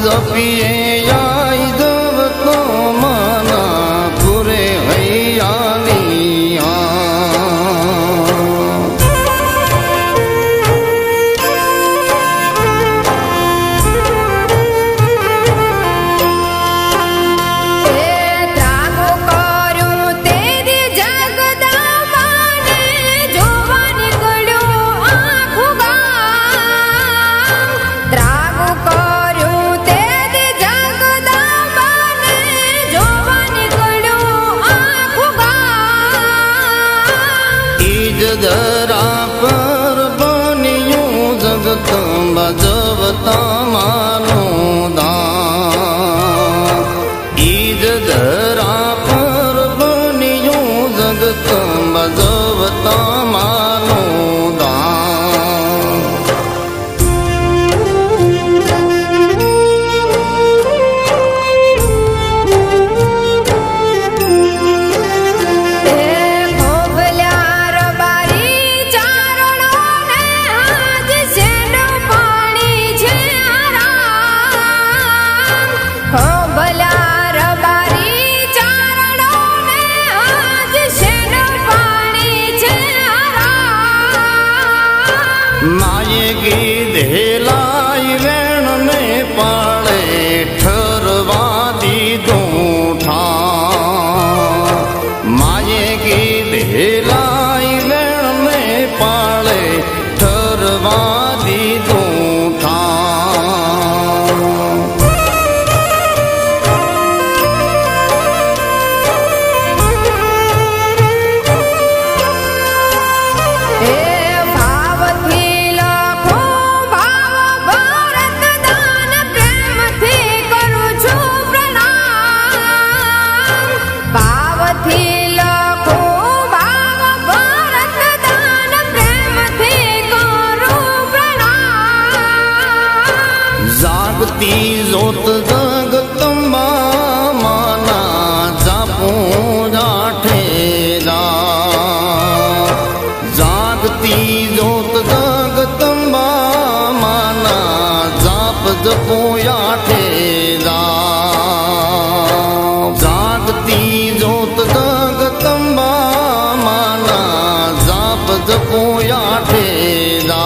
जपिए आई जब तो माना पूरे हैयालिया जरा पर बनियूं जगत बजवता मानो दान ईज जरा पर बनियूं जगत बजवता मानो दान माये गीधेलाई वेण ने पाले ठरवा दीधूं ठाण माये गीधेलाई वेण ने पाले ठरवा दीधूं ठाण जागती जोत जगदंबा माना जापू जाठेरा जागती जोत जगदंबा माना जाप जपू याठेरा जागती जोत जगदंबा माना जाप जपू याठेरा